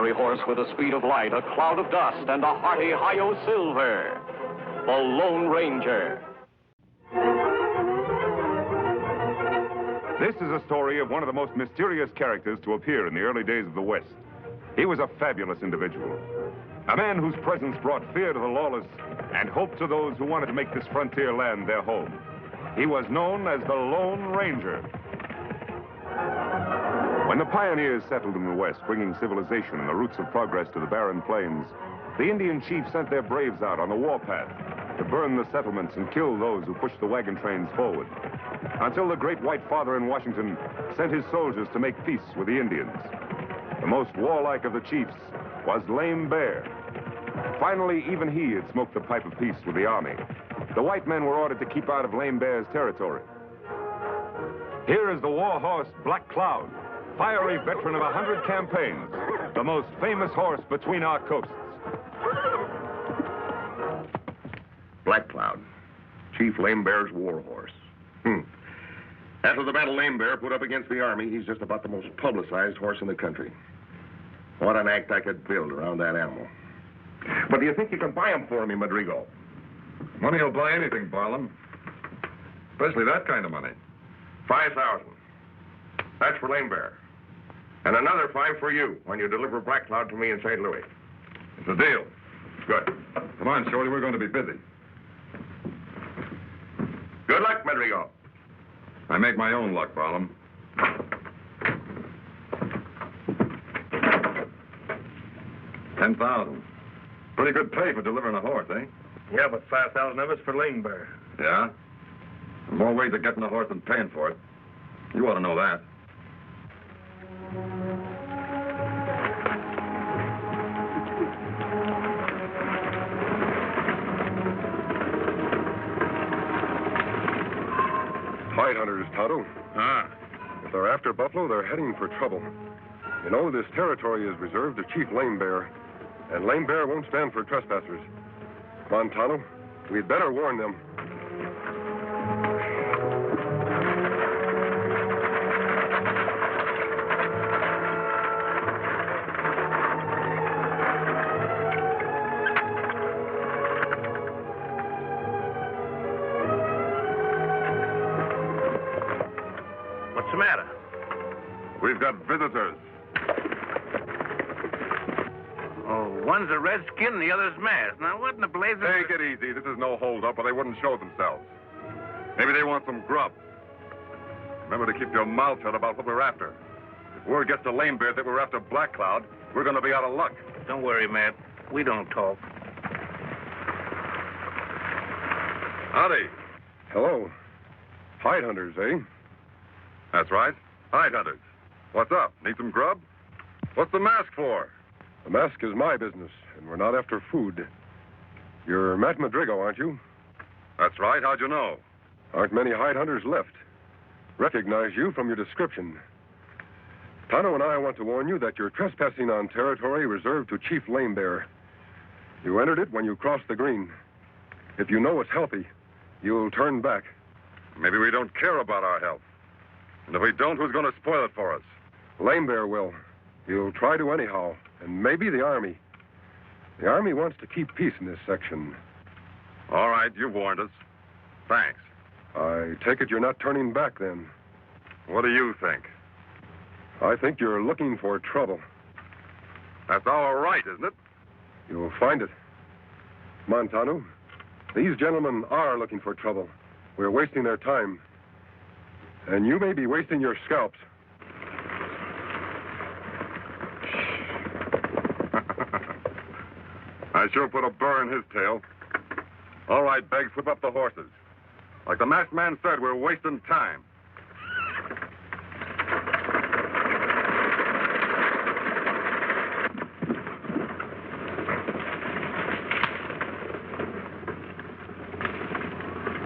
fiery horse with the speed of light, a cloud of dust, and a hearty hi-yo silver. The Lone Ranger. This is a story of one of the most mysterious characters to appear in the early days of the West. He was a fabulous individual. A man whose presence brought fear to the lawless and hope to those who wanted to make this frontier land their home. He was known as the Lone Ranger. When the pioneers settled in the West, bringing civilization and the roots of progress to the barren plains, the Indian chiefs sent their braves out on the warpath to burn the settlements and kill those who pushed the wagon trains forward, until the great white father in Washington sent his soldiers to make peace with the Indians. The most warlike of the chiefs was Lame Bear. Finally, even he had smoked the pipe of peace with the army. The white men were ordered to keep out of Lame Bear's territory. Here is the war horse Black Cloud, fiery veteran of 100 campaigns, the most famous horse between our coasts. Black Cloud, Chief Lame Bear's war horse. After the battle Lame Bear put up against the army, he's just about the most publicized horse in the country. What an act I could build around that animal. But do you think you can buy him for me, Madrigal? Money will buy anything, Barlam. Especially that kind of money. 5,000. That's for Lame Bear. And another 5 for you when you deliver Black Cloud to me in St. Louis. It's a deal. Good. Come on, Shorty, we're going to be busy. Good luck, Madrigal. I make my own luck, Barlam. 10,000. Pretty good pay for delivering a horse, eh? Yeah, but 5,000 of it's for Lame Bear. Yeah? More ways of getting a horse than paying for it. You ought to know that. Hide hunters, Tonto. If they're after buffalo, they're heading for trouble. You know, this territory is reserved to Chief Lame Bear, and Lame Bear won't stand for trespassers. Come on, Tonto. We'd better warn them. What's the matter? We've got visitors. Oh, one's a redskin and the other's masked. Now, what in the blazes... Take it easy. This is no hold-up, or they wouldn't show themselves. Maybe they want some grub. Remember to keep your mouth shut about what we're after. If word gets to Lame Bear that we're after Black Cloud, we're going to be out of luck. Don't worry, Matt. We don't talk. Howdy. Hello. Hide hunters, eh? That's right. Hide hunters. What's up? Need some grub? What's the mask for? The mask is my business, and we're not after food. You're Matt Madrigal, aren't you? That's right. How'd you know? Aren't many hide hunters left. Recognize you from your description. Tonto and I want to warn you that you're trespassing on territory reserved to Chief Lame Bear. You entered it when you crossed the green. If you know it's healthy, you'll turn back. Maybe we don't care about our health. And if we don't, who's going to spoil it for us? Lame Bear will. You'll try to anyhow, and maybe the Army. The Army wants to keep peace in this section. All right, you've warned us. Thanks. I take it you're not turning back, then. What do you think? I think you're looking for trouble. That's our right, isn't it? You'll find it. Come on, Tonto. These gentlemen are looking for trouble. We're wasting their time. And you may be wasting your scalps. I sure put a burr in his tail. All right, Beggs, whip up the horses. Like the masked man said, we're wasting time.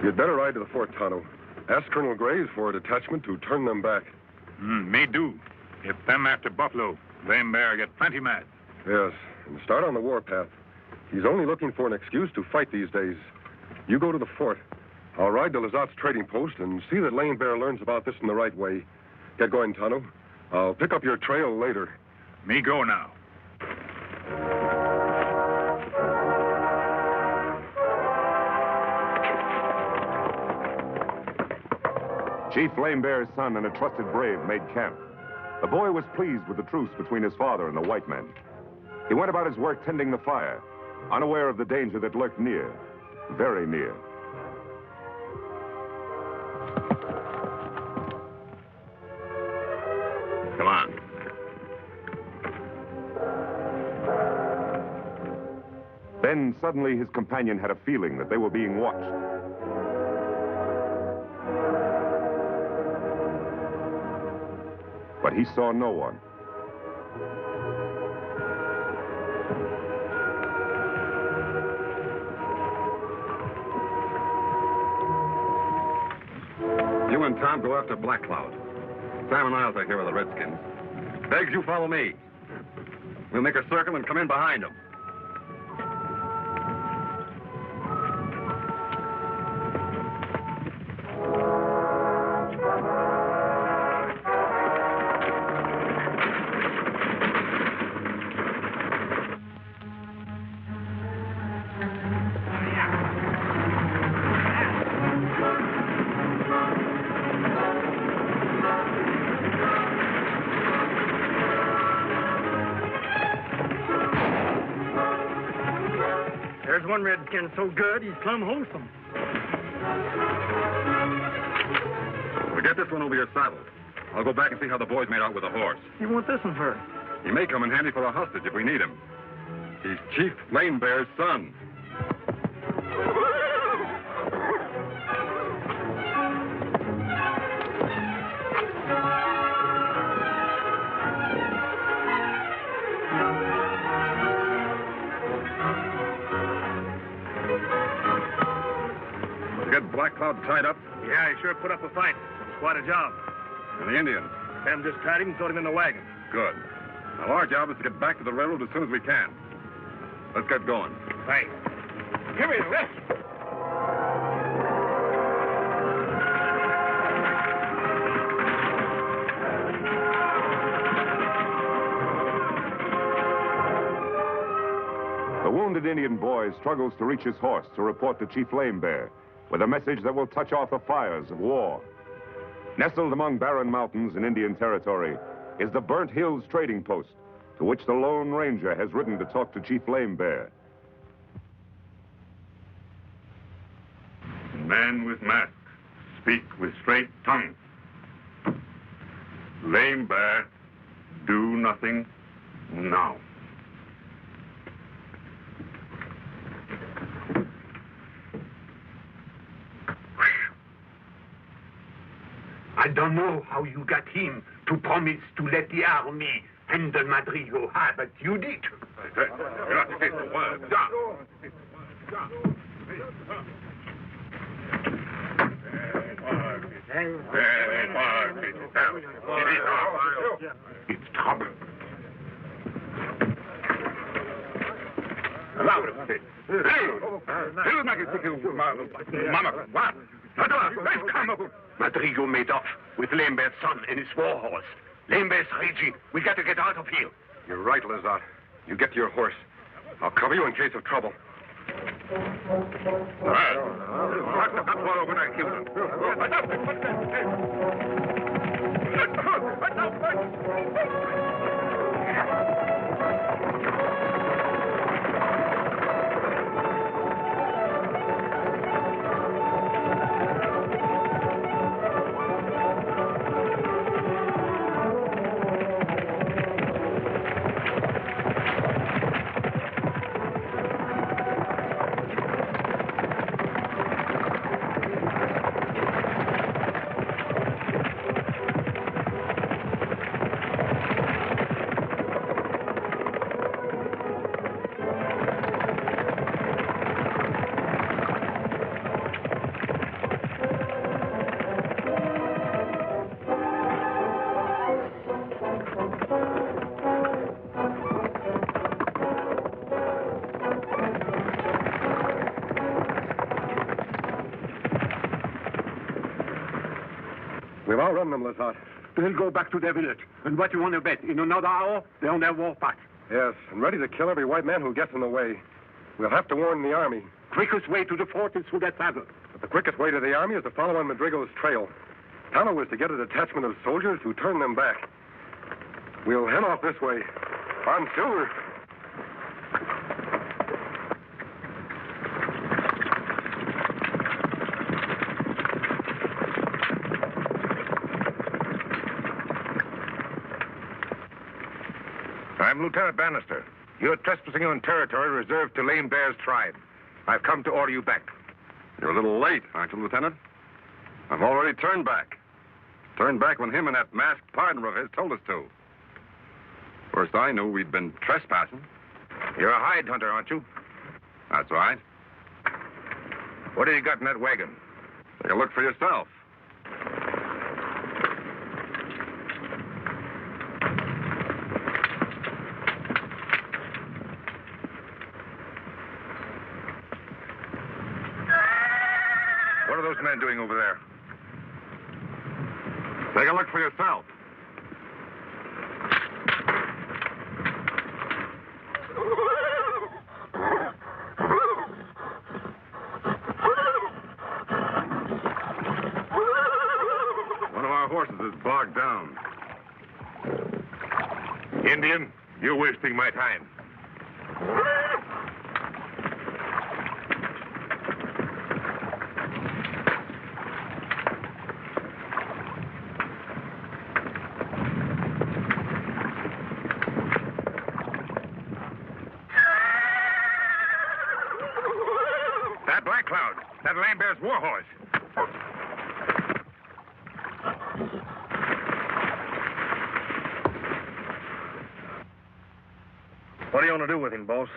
You'd better ride to the fort, Tonto. Ask Colonel Graves for a detachment to turn them back. Me do. If them after buffalo, Lame Bear get plenty mad. Yes, and start on the warpath. He's only looking for an excuse to fight these days. You go to the fort. I'll ride to Lazat's trading post and see that Lame Bear learns about this in the right way. Get going, Tonto. I'll pick up your trail later. Me go now. Chief Lame Bear's son and a trusted brave made camp. The boy was pleased with the truce between his father and the white men. He went about his work tending the fire, unaware of the danger that lurked near, very near. Come on. Then suddenly his companion had a feeling that they were being watched. But he saw no one. You and Tom go after Black Cloud. Sam and I'll take care of the Redskins. Beggs, you follow me. We'll make a circle and come in behind them. There's one redskin so good, he's plumb wholesome. Well, get this one over your saddle. I'll go back and see how the boys made out with the horse. You want this one for? He may come in handy for a hostage if we need him. He's Chief Lame Bear's son. Black Cloud tied up? Yeah, he sure put up a fight. It's quite a job. And the Indian? Sam just tied him and thrown him in the wagon. Good. Now, our job is to get back to the railroad as soon as we can. Let's get going. Thanks. Give me the rest. The wounded Indian boy struggles to reach his horse to report to Chief Lame Bear with a message that will touch off the fires of war. Nestled among barren mountains in Indian territory is the Burnt Hills trading post, to which the Lone Ranger has ridden to talk to Chief Lame Bear. Man with mask, speak with straight tongue. Lame Bear, do nothing now. I don't know how you got him to promise to let the army handle Madrigo, but you did. It's trouble. Madrigo made off with Lame Bear's son and his war horse. Lame Bear's raging. We got to get out of here. You're right, Lazat. You get to your horse. I'll cover you in case of trouble. We've outrun them, Lazat. They'll go back to their village. And what you want to bet? In another hour, they're on their war path. Yes, and ready to kill every white man who gets in the way. We'll have to warn the army. Quickest way to the fort is through that saddle. But the quickest way to the army is to follow on Madrigo's trail. Tonto was to get a detachment of soldiers to turn them back. We'll head off this way. On Silver. I'm Lieutenant Bannister. You're trespassing on territory reserved to Lame Bear's tribe. I've come to order you back. You're a little late, aren't you, Lieutenant? I've already turned back. Turned back when him and that masked partner of his told us to. First I knew we'd been trespassing. You're a hide hunter, aren't you? That's right. What have you got in that wagon? Take a look for yourself. What are those men doing over there? Take a look for yourself. One of our horses is bogged down. Indian, you're wasting my time. That Black Cloud, that Lame Bear's war horse. What do you want to do with him, boss?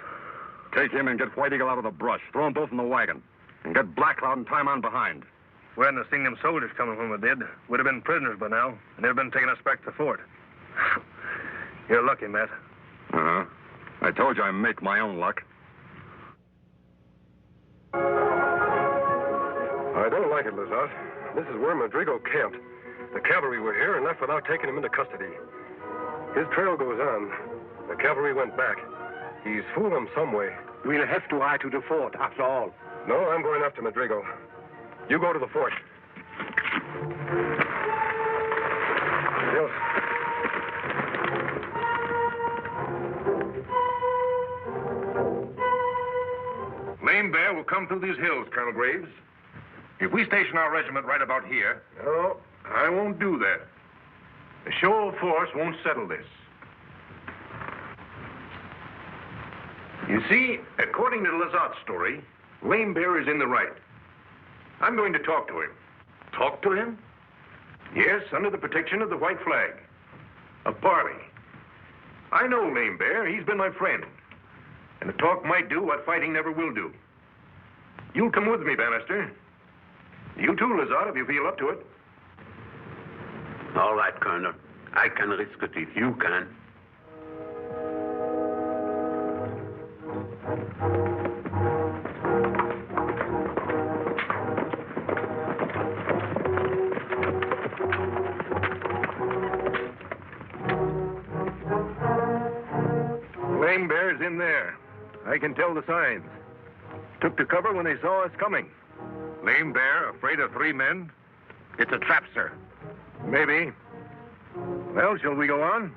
Take him and get White Eagle out of the brush. Throw them both in the wagon. And get Black Cloud and tie him on behind. We hadn't seen them soldiers coming when we did. We'd have been prisoners by now, and they'd have been taking us back to the fort. You're lucky, Matt. Uh-huh. I told you I make my own luck. I don't like it, Lazat. This is where Madrigal camped. The cavalry were here and left without taking him into custody. His trail goes on. The cavalry went back. He's fooled them some way. We'll have to ride to the fort, after all. No, I'm going after Madrigal. You go to the fort. Yes. Lame Bear will come through these hills, Colonel Graves. If we station our regiment right about here... No, I won't do that. A show of force won't settle this. You see, according to Lazat's story, Lame Bear is in the right. I'm going to talk to him. Talk to him? Yes, under the protection of the white flag. A parley. I know Lame Bear. He's been my friend. And a talk might do what fighting never will do. You'll come with me, Bannister. You too, Lazat, if you feel up to it. All right, Colonel. I can risk it if you can. Lame Bear's in there. I can tell the signs. Took to cover when they saw us coming. Lame Bear, afraid of 3 men? It's a trap, sir. Maybe. Well, shall we go on?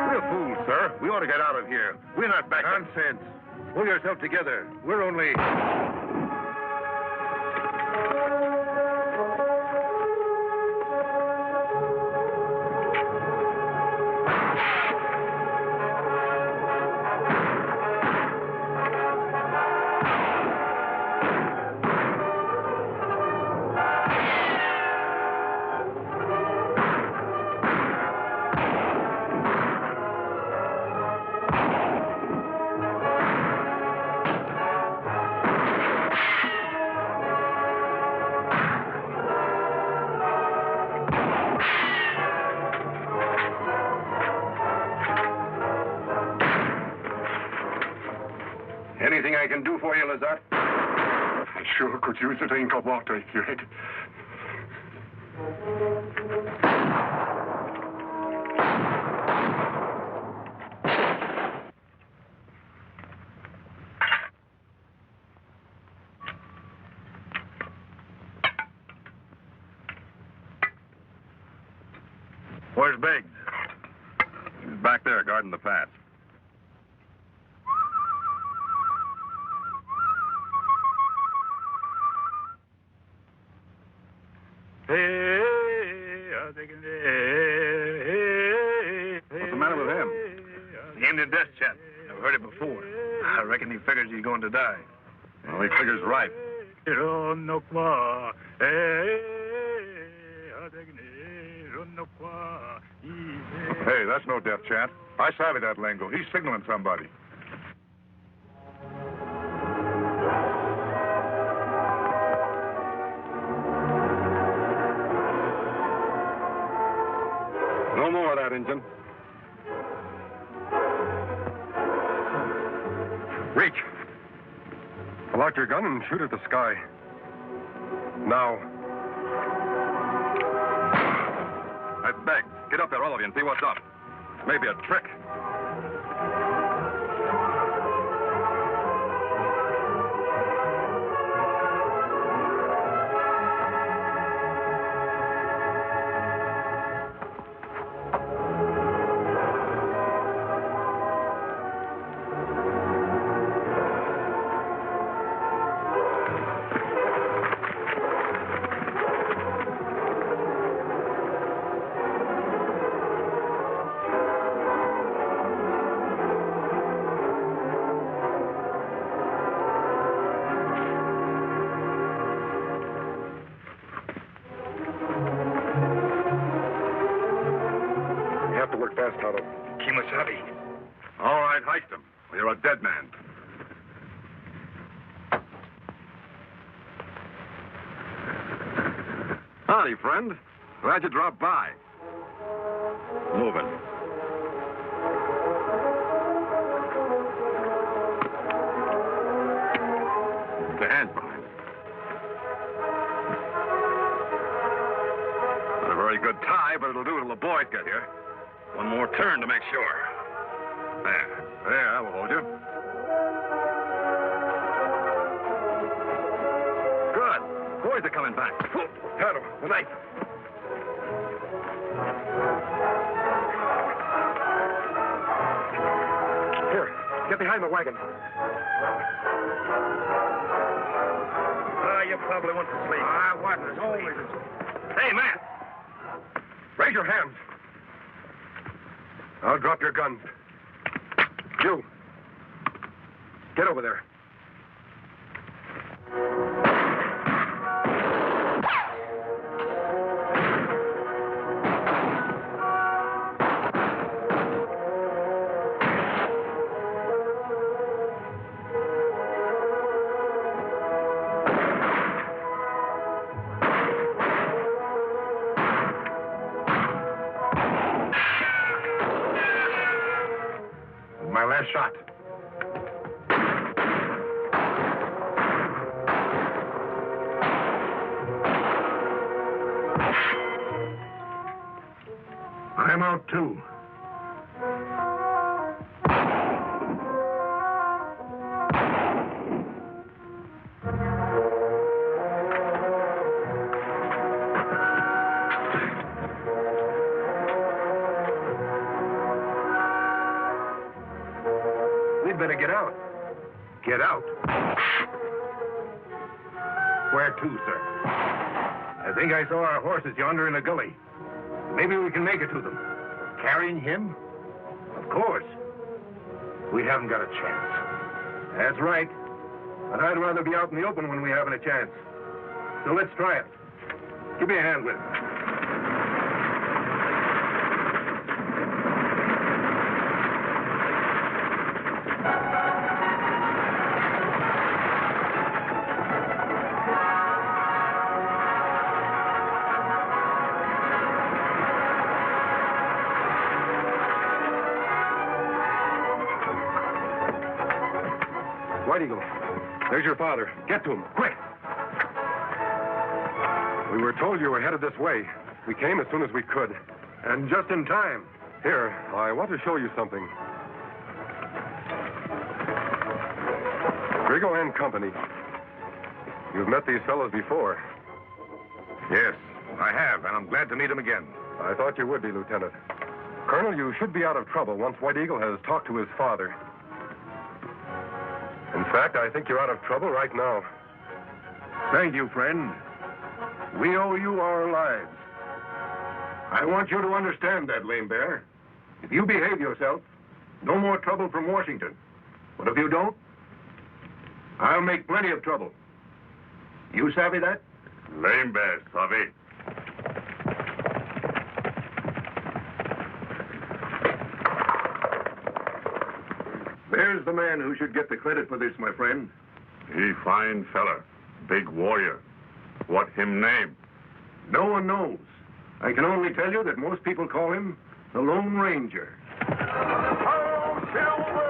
We're fools, sir. We ought to get out of here. We're not back. Nonsense. Pull yourself together. We're only... Anything I can do for you, Lazat? I sure could use a drink of water if you had. Where's Beggs? He's back there guarding the pass. What's the matter with him? The Indian death chant. I've heard it before. I reckon he figures he's going to die. Well, he figures right. Hey, that's no death chant. I savvy that lingo. He's signaling somebody. No more of that, Injun. Reach. Pull out your gun and shoot at the sky. Now. I beg. Get up there, all of you, and see what's up. Maybe a trick. Fast, Tonto. Kimasabi. All right, heist him. Or you're a dead man. Howdy, friend. Glad you dropped by. Moving. The hands behind. Not a very good tie, but it'll do till the boys get here. One more turn to make sure. There, I will hold you. Good. Boys are coming back. Tonto, the knife. Here, get behind the wagon. You probably went to sleep. I wasn't always. Hey, man. Raise your hands. I'll drop your guns. You. Get over there. My last shot. I'm out, too. We'd better get out. Get out? Where to, sir? I think I saw our horses yonder in the gully. Maybe we can make it to them. Carrying him? Of course. We haven't got a chance. That's right. But I'd rather be out in the open when we haven't a chance. So let's try it. Give me a hand with it. White Eagle, there's your father. Get to him, quick. We were told you were headed this way. We came as soon as we could. And just in time. Here, I want to show you something. Grigo and Company. You've met these fellows before. Yes, I have, and I'm glad to meet them again. I thought you would be, Lieutenant. Colonel, you should be out of trouble once White Eagle has talked to his father. In fact, I think you're out of trouble right now. Thank you, friend. We owe you our lives. I want you to understand that, Lame Bear. If you behave yourself, no more trouble from Washington. But if you don't, I'll make plenty of trouble. You savvy that? Lame Bear, savvy. There's the man who should get the credit for this, my friend. He fine feller. Big warrior. What him name? No one knows. I can only tell you that most people call him the Lone Ranger. Ho, Silver!